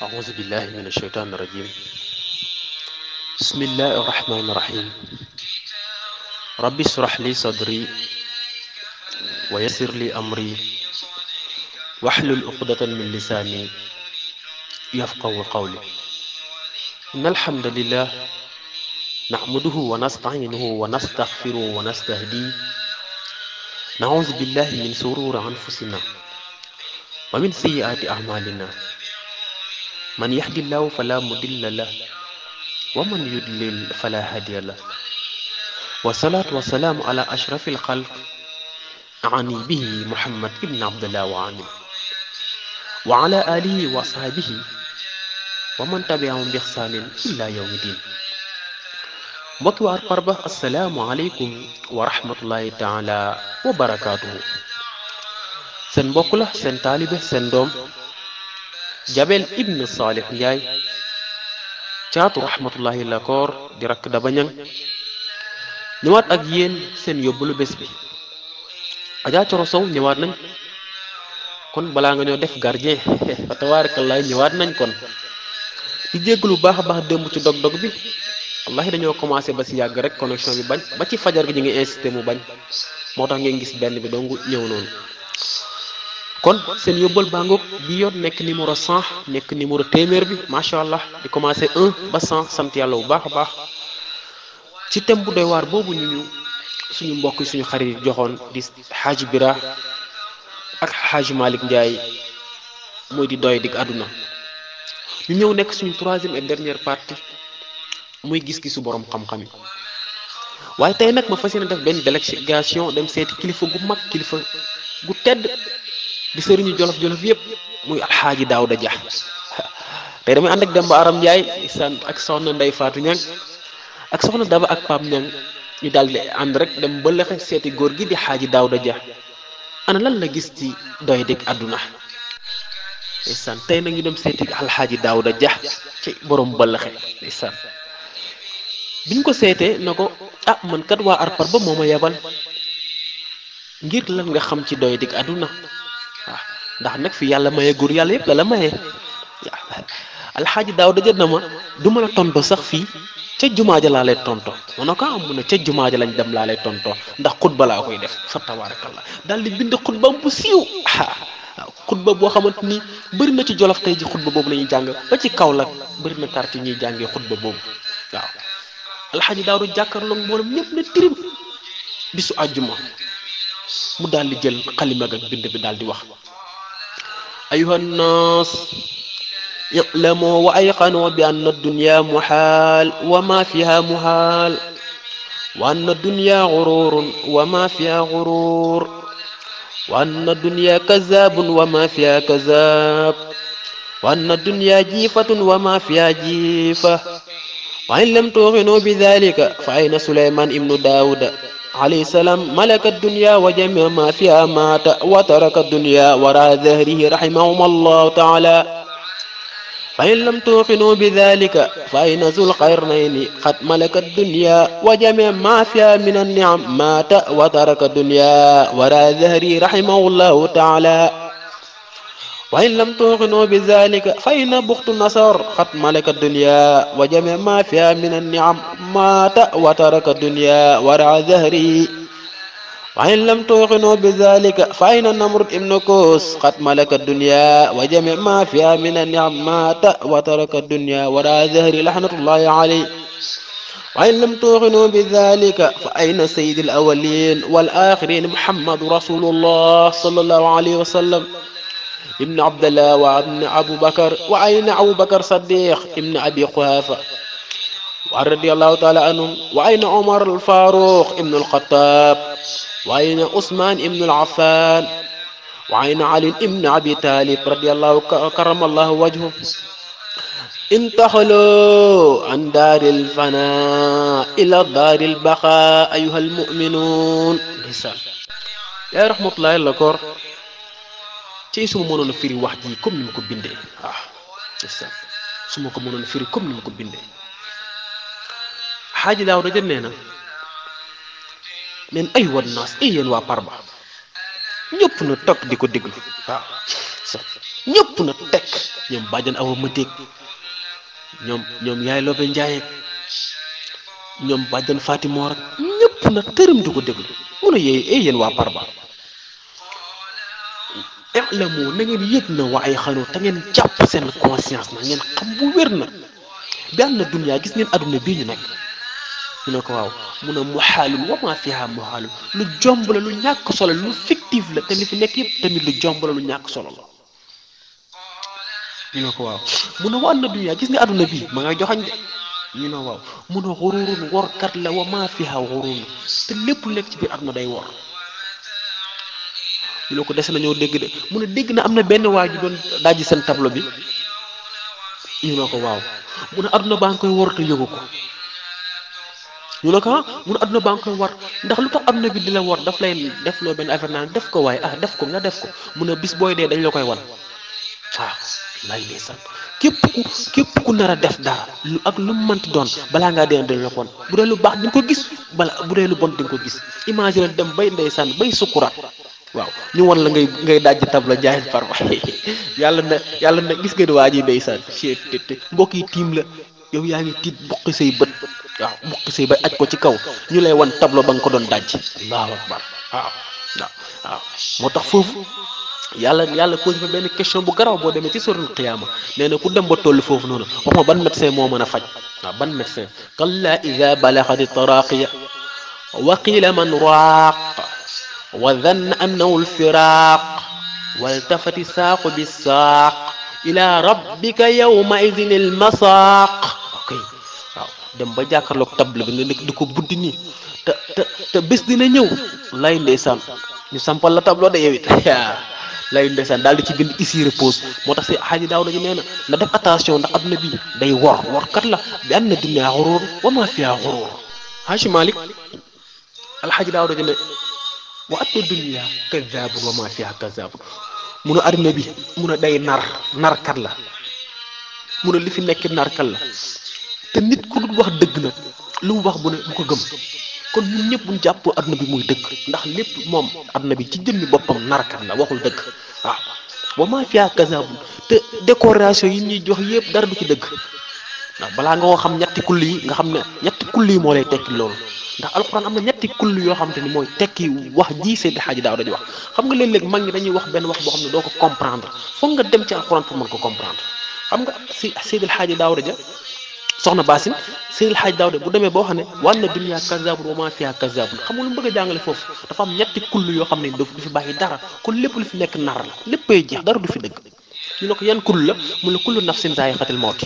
أعوذ بالله من الشيطان الرجيم. بسم الله الرحمن الرحيم. ربي اشرح لي صدري ويسر لي أمري واحلل عقدة من لساني يفقهوا قولي. إن الحمد لله نحمده ونستعينه ونستغفره ونستهديه. نعوذ بالله من شرور أنفسنا ومن سيئات أعمالنا. من يهد الله فلا مضل له ومن يضلل فلا هادي له. والصلاة والسلام على أشرف الخلق أعني به محمد ابن عبد الله وعلى آله وصحبه ومن تبعهم بإحسان إلى يوم الدين. mbokki waa Parba assalaamu aleykum wa rahmatullahi taala wa barakaatuhu. seen mbokk la seen taalibe seen doom Jabel ibn Salih Njaay caatu rahmatullahi lakoor di rakk Daba Ñang ñëwaat ak yéen seen yóbbalu bés bi. Adja Coro Sow ñëwaat nañ kon balaa nga ñoo def gardien fa tabaarakallaah ñëwaat nañ kon di jéggalu baax a baax démb ci dog-dog bi. wallahi dañoo commencé ba si yàgg rek connexion bi bañ ba ci fajar gi ñu ngi insisté mu bañ moo tax ngeen gis benn bi dong ñëw noonu. kon seen yóbbal bàngoog bi yoon nekk numéro 100 nekk numéro téeméer bi macha allah di commencé 1 ba 100 sant yàlla bu baax a baax ci thème bu doy waar boobu ñu suñu mbokk suñu xarit joxoon di Xaaji Bira ak Xaaji Malick Ndiaye mooy di doy dig àdduna. ñu ñëw nekk suñu troisième et dernière partie muy gis-gisu borom xam-xam yi. waaye tey nag ma fas yéene def benn délégation dem seeti kilifa gu mag kilifa gu tedd di sëriñu jolof-jolof yëpp muy alxaaji Daawda Dia. tey damay ànd ak Demba Aram Ndiaye sant ak soxna Ndey Faatu Ñang ak soxna Daba ak Pape Ñang ñu daal di ànd rek dem ba lexe seeti góor gi di xaaji Daawda Dia ana lan la gis ci doy dëgg àdduna. ndeysaan tey nag ñu dem seeti alxaaji Daawda Dia ci borom bëllaxe ndeysaan biñ ko seetee na ko ah man kat waa Parba moo ma yebal ngir lan nga xam ci doy dig àdduna waaw ndax nag fi yàlla maye góor yàlla yëpp la la maye alxaaji Daawda Dia na ma du ma la tonto sax fii ca jumaa ja laa lay tonto ma ne ko am mu ne ca jumaa ja lañ dem laa lay tonto ndax xutba laa koy def fa tabaarakallah daal di bind xutba bu siiw waaw xutba boo xamante ni bëri na ci jolof tey ji xutba boobu la ñuy jàng ba ci Kaolack bëri na quartier ñuy jàngee xutba boobu waaw. alxaaji Daawda jàkkaarloog mboolem ñëpp ne tirim bisu àjjuma mu daal di jël xalima ak bind bi daal di wax ayuha nnaas i'lamu wa ayqanu bi anna dunya muhaal wa ma fiha muhaal wa anna dunya gururun wa ma fiha gurur wa anna dunya kazabun wa ma fiha kazab wa anna dunya jifatun wa ma fiha jifa وإن لم توقنوا بذلك فأين سليمان ابن داود عليه السلام ملك الدنيا وجميع ما فيها مات وترك الدنيا وراء ظهره رحمهم الله تعالى فإن لم توقنوا بذلك فأين ذو القرنين قد ملك الدنيا وجميع ما فيها من النعم مات وترك الدنيا وراء ظهره رحمه الله تعالى وإن لم توقنوا بذلك فإن بخت النصر قد ملك الدنيا وجميع ما فيها من النعم مات وترك الدنيا وراء ظهره وإن لم توقنوا بذلك فإن نمرود ابن كوس قد ملك الدنيا وجميع ما فيها من النعم مات وترك الدنيا وراء ظهره لعنة الله عليه وإن لم توقنوا بذلك فأين سيد الأولين والآخرين محمد رسول الله صلى الله عليه وسلم ابن عبد الله وابن أبو بكر وأين أبو بكر صديق ابن أبي قحافة ورضي الله تعالى عنهم وأين عمر الفاروق ابن الخطاب وأين عثمان ابن العفان وأين علي ابن أبي طالب رضي الله كرم الله وجهه انتقلوا عن دار الفناء إلى دار البقاء أيها المؤمنون يا رحمة الله لكور ci su ma mënoon a firi wax ji comme ni ma ko bindee waaw su ma ko mënoon a firi comme ni ma ko bindee xaaji Daawda Dia nee na neen ay wan naas ay yéen waa Parba ñëpp na toog di ko déglu waaw ñëpp na tekk ñoom bàjjan awa mëteeg ñoom yaay Lobe Njaay ak ñoom bàjjan Fatima rek ñëpp na tërëm di ko déglu mun a yéen waa Parba i'lamu na ngeen yëg na waaye xanoo te ngeen jàpp seen conscience na ngeen xam bu wér na bi am na dunya gis ngeen adduna bii ñu nekk ñu ne ko waaw mun a muhaalun wa maa fiha muhaalun lu jomb la lu ñàkk solo lu fictif la te li fi nekk yëpp tamit lu jomb la lu ñàkk solo la ñu ne ko waaw mun a wa an na dunya gis nga adduna bii ma ngay joxañ de ñu ne waaw mun a xururun workat la wa maa fiha xururun te lépp lu nekk ci biir adduna day wor ñu ne ko des nañoo dégg de mun a dégg na am na benn waa ju doon dajji seen tableau bi ñu ne ko waaw mun a adduna baa ngi koy wor te yëgu ko ñu ne ko mun a adduna baa ngi koy war ndax lu tax adduna bi di la war daf lay def loo benn affaire naan def ko waaye def ko nga def ko mun a bis booy dee dañ la koy wan waaw lay ndeysaan képp ku nar a def dara lu ak lu mu mënti doon balaa ngaa dee dañ la ko wan bu dee lu baax di nga ko gis bu dee lu bon di nga ko gis imagine dem bay ndeysaan bay sukkuraat waaw ñu wan la ngay dajji tabla jaayil Parba yàlla na gis nga di waa ji ndeysaan te mbokk yi tiim la yow yaa ngi tiit buqi say bët waaw buqi say bay aj ko ci kaw ñu lay wan tableau ba nga ko doon dajji allahu akbar waaw moo tax foofu yàlla posé fa benn question bu garaw boo demee ci suratul qiyaama nee na ku dem ba toll foofu noonu wax ma ban médecin moo mën a faj waaw ban médecin kalla ida balaxati taraqiya wa qila man raaq wa dhanna annahu alfiraq waltafati saaqu bisaaq ila rabbika yawma idin almasaaq ok waaw dem ba jàkkaarloog table bi nga nekk di ko buddi nii te bés dina ñëw lay ndeysaan ñu sampal la tableau de yow it lay ndeysaan daal di ci bind ici repose moo tax si Xaaji Daawda ji nee na def attention ndax adduna bi day workat la bi anna dunya xurur wa ma fiha xurur Haaji Malik Alxaaji Daawda ji ne wa anna dunya kazabun wa ma fiha kazabun mun a adduna bi mun a day narkat la mun a li fi nekk narkat la te nit ku dul wax dëgg nag lu mu wax bu ko gëm kon ñun ñëpp buñ jàppoo adduna bi muy dëgg ndax lépp moom adduna bi ci jëmmi boppam narkat la waxul dëgg waaw wa maa fiha kazabun te décoration yi ñuy jox yëpp dara du ci dëgg waaw balaa nga koo xam ñetti kull yi nga xam ne ñetti kull yi moo lay tekki loolu ndax alxuraan am na ñetti kull yoo xam te ni mooy tekki wax ji Seydi Hadji Daawda dañuy wax xam nga léeg-léeg mag ñi dañuy wax benn wax boo xam ne doo ko comprendre foog nga dem ci alxuraan pour mën ko comprendre xam nga si Seydi Hadji Daawda ja soxna Basin Seydi Hadji Daawda bu demee boo xam ne wa anna dunya kazabun wa ma fiha kazabun xam nga lu mu bëgg a jàngale foofu dafa am ñetti kull yoo xam ne du fi bàyyi dara kon lépp lu fi nekk nar la léppay jeex dara du fi dëgg ñu ne ko yan kull la mu ne kullu nafsin zaa'iqatul mawt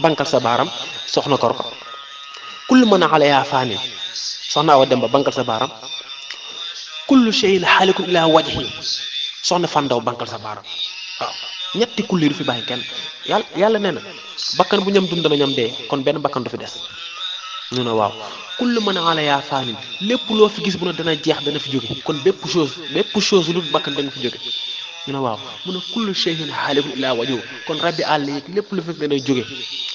bankal sa baaram soxna Korko kullu man alayha faanin soxna Awa Demba bankal sa baaram kullu shay'in haalikun ilaa wajhi soxna Fandaw bankal sa baaram waaw ñetti kulli du fi bàyyi kenn yàlla nee na bakkan bu ñam dund dana ñam dee kon benn bakkan du fi des ñu ne waaw kullu man alayha faanin lépp loo fi gis bu ne dana jeex dana fi jóge kon bépp chose lu bakkan dana fi jóge ñu ne waaw mu ne kullu shay'in haalikun ilaa wajhi kon rabbi àll yi lépp lu fi dana jóge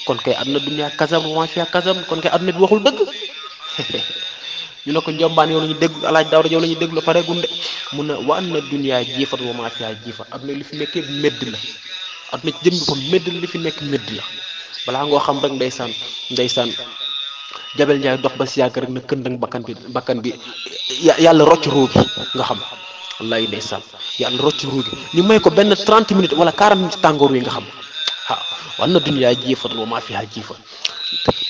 kon kay aduna dunya kasab wa ma fiha kasab kon kay aduna bi waxul dëgg ñu ne ko njombaan yow la ñu déglu Alaaji Daawda yow la ñu déglu pare gunde mun na wa anna dunya jiifat wa ma fiha jiifa aduna li fi nekk medd la aduna ci jëm bi fam medd la li fi nekk medd la balaa ngoo xam rek ndeysaan Jabel Njaay dox ba si yàgg rek na këndang bakkan bi yàlla rocc ruu gi nga xam wallaay ndeysaan yàlla rocc ruu gi ñu may ko benn 30 minutes wala 40 minutes tàngoor wi nga xam wa anna dunya jiifat wa ma fiha jiifa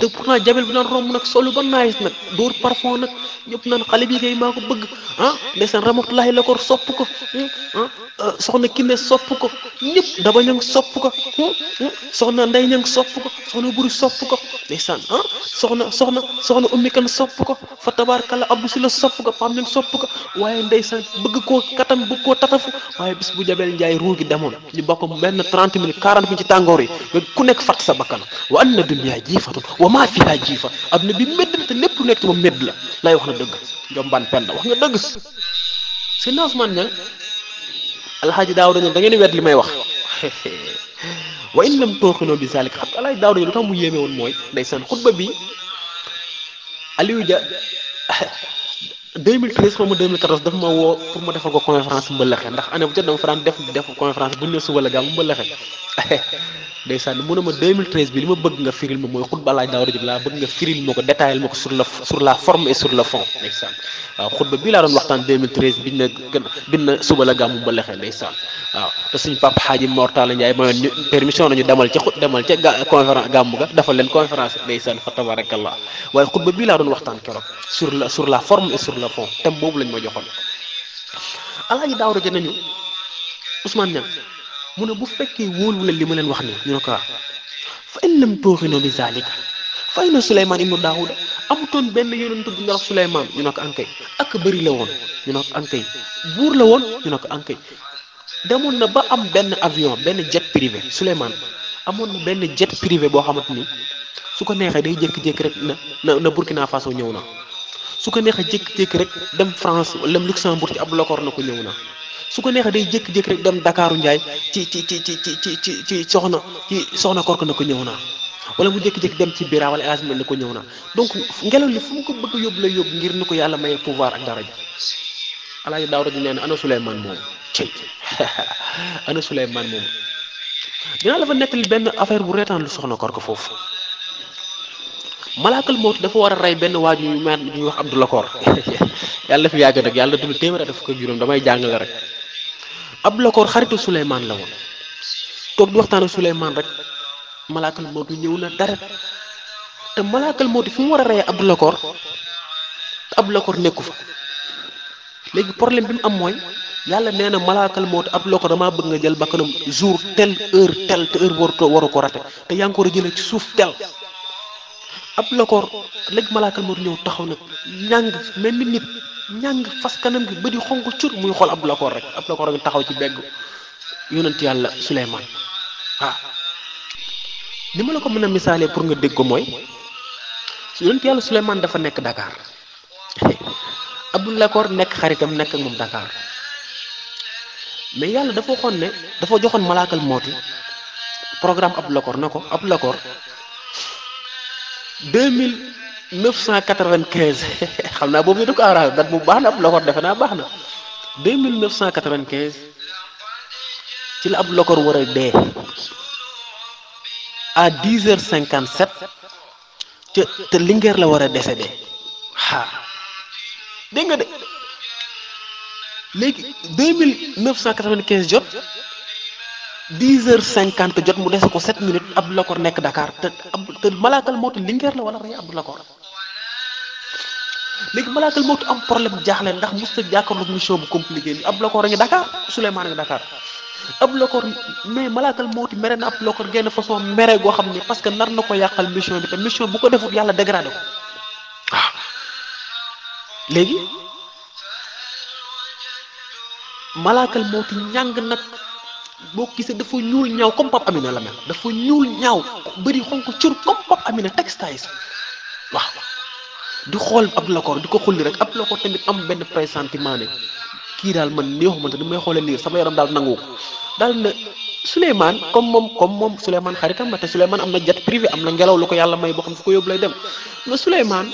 te pourtant Jabel bi naan romb nag solu ba naayis nag dóor parfum nag ñëpp naan xale bi kay maa ko bëgg ndeysaan Ramatullahi la ko sopp ko soxna Kine sopp ko ñëpp Daba Ñang sopp ko soxna Ndey Ñang sopp ko soxna Buri sopp ko ndeysaan soxna Ummi Kan sopp ko fa tabaarkalla Abdou Si la sopp ko Pam Ñang sopp ko waaye ndeysaan bëgg koo katam bëgg koo tatafu waaye bis bu Jabel Njaay ruu gi demoon ñu bokk benn 30 minutes 40 minutes ci tàngoor yi ku nekk fàtt sa bakkan wa anna dunya jiifatun wa ma fiha jiifa adduna bi medd la te lépp lu nekk ci moom medd la lay wax na dëgg njombaan penda wax nga dëgg si Ousmane Niang Alxaaji Daawda ñoom da ngeen di wet li may wax wa in lam tooxinoo bi zalik xam nga Alxaaji Daawda lu tax mu yéeme woon mooy ndeysaan xutba bi Aliou Dia 2013 xaw ma 2014 daf ma woo pour ma defal ko conférence mbëllëxe ndax année bu jot dama fa daan def conférence bu ñu ne suba la gàmm mbëllëxe ndeysaan mu ne ma 2013 bi li ma bëgg nga firil ma mooy xutba laaj Daawda Jóob laa bëgg nga firil ma ko détaillé ma ko sur la forme et sur le fond ndeysaan waaw xutba bii laa doon waxtaan 2013 biñ na suba la gàmm mbëllëxe ndeysaan waaw te suñu papa Xaaji Mor Talla Ndiaye mayoon ñu permission nañu demal ca conférence gàmm ga defal leen conférence ndeysaan fa tabarakallah waaye xutba bii laa doon waxtaan keroog sur la forme et sur le fond thème boobu lañ ma joxoon alaaji Daawda ja nañu Ousmane Niang mu ne bu fekkee wóolu leen li ma leen wax nii ñu ne ko fa in lam tuuxinu bi zalika fa inna Souleymane ibnu Daawuda amutoon benn yonent bu ñu wax Souleymane ñu ne ko ankay ak bëri la woon ñu ne ko ankay buur la woon ñu ne ko ankay demoon na ba am benn avion benn jet privé Souleymane amoon na benn jet privé boo xamante ni su ko neexee day jékki-jékki rek na Burkina Faso ñëw na su ko neexee jékki-jékki rek dem France wala dem Luxembourg ci ab lokor na ko ñëw na su ko neexee day jékki-jékki rek dem Dakaaru Njaay ci soxna kork na ko ñëw na wala mu jékki-jékki dem ci Bira wala Asma na ko ñëw na donc ngelaw li fu mu ko bëgg a yóbbu lay yóbbu ngir ni ko yàlla maye pouvoir ak daraja alaaji Daawda nee na ana Souleymane moom cey ana Souleymane moom dinaa la fa nettali benn affaire bu reetaan lu soxna kork foofu malaakal mawt dafa war a rey benn waaju ñuy wax Abdou Lakor yàlla fi yàgg nag yàlla dund téeméer def ko juróom damay jàngale rek Abdou Lakor xaritu Souleymane la woon toog di waxtaan ak Souleymane rek malaakal mawt ñëw na dara te malaakal mawt fi mu war a reyee Abdou Lakor te Abdou Lakor nekku fa léegi problème bi mu am mooy yàlla nee na malaakal mawt Abdou Lakor damaa bëgg nga jël bakkanam jour tel heure tel te heure waru ko rate te yaa ngi ko war a jëlee ci suuf tel Abdou Lakor léegi malaakal mawt ñëw taxaw nag ñàng mel ni nit ñàng fas kanam gi ba di xonk cur muy xool Abdou Lakor rek Abdou Lakor nga taxaw ci begg yonent yàlla Souleymane waaw ni ma la ko mën a misaalee pour nga dégg ko mooy yonent yàlla Souleymane dafa nekk Dakar Abdou Lakor nekk xaritam nekk ak moom Dakar mais yàlla dafa waxoon ne dafa joxoon malaakal mawti programme Abdou Lakor na ko Abdou Lakor 2995 xam naa boobu du ko arrangé date bu baax na Abdou Lakor defe naa baax na 2995 ci la Abdou Lakor war a dee à 10h57 te Linguère la war a décédé dégg nga de léegi 2995 jot 10h50 jot mu dese ko 7 minutes Abdou Lakor nekk Dakar te malaakal mawtu Linguère la wala rey Abdou Lakor léegi malaakal mawtu am problème jaaxle ndax mosut a jàkkaarloog mission bu compliqué bi Abdou Lakor a ngi Dakar Souleymane a ngi Dakar Abdou Lakor mais malaakal mawtu mere na Abdou Lakor genn façon mere goo xam ne parce que nar na ko yàqal mission bi te mission bu ko defut yàlla dégradé ko waaw léegi malaakal mawtu ñàng nag. boo gisee dafa ñuul ñaaw comme Pape Amina la mel dafa ñuul ñaaw bëri xonk cur comme Pape Amina textiles waaw di xool Abdou Lakor di ko xulli rek Abdou Lakor tamit am benn pressentiment ne kii daal man neexuma te ni may xoolee liir sama yaram daal nangu ko daal ne Souleymane comme moom Souleymane xaritam la te Souleymane am na jet privé am na ngelaw lu ko yàlla may boo xam fu ko yóbbu lay dem mais Souleymane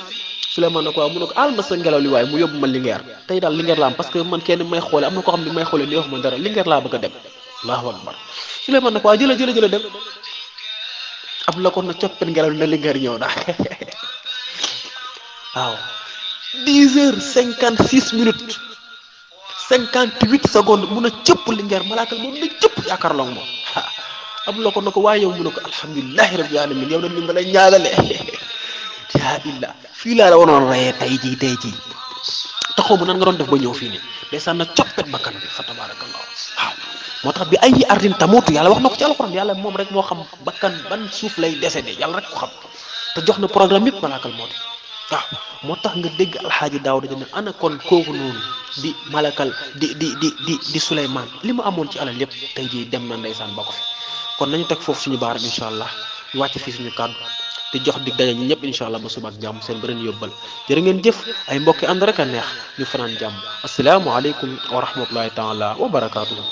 na ko waaw mu ne ko aal ma sa ngelaw li waaye mu yóbbu ma Linguère tey daal Linguère la am parce que man kenn may xoole am na koo xam ne may xoole neexuma dara Linguère laa bëgg a dem allahu akbar Souleymane nag waa jëla dem Abdou Lakor na coppet ngelaw na Linguère ñëw na waaw 10h56 minutes 58 secondes mun a cëpp Linguère malaakal moom na cëpp yaakaarloo moom Abdou Lakor na ko waaye yow mu ne ko alhamdulilahi rabbil alamin yow na ni nga lay ñaagale yaa illa fii laa la waroon rayee tey jii taxaw mu nan nga doon def ba ñëw fii nii ndeysaan na coppet bakkan bi fa tabarakallah waaw moo tax bi ay ardin tamutu yàlla wax na ko ci alxuraan yàlla moom rek moo xam bakkan ban suuf lay décédé yàlla rek ko xam te jox na programme yëpp malaakal moo di waaw moo tax nga dégg alxaaji Daawda ne ana kon kooku noonu di malakal di Souleymane li mu amoon ci alal yëpp tey jii dem na ndeysaan ba ko fi kon nañu teg foofu suñu baaram incha allah ñu wàcc fii suñu kàddu te jox dig daje ñi ñëpp incha allah ba suba ak jàmm seen beneen yóbbal jërë ngeen jëf ay mbokki ànd rek a neex ñu fanaan jàmm asalaamualeykum wa rahmatullahi taala wa barakaatuhu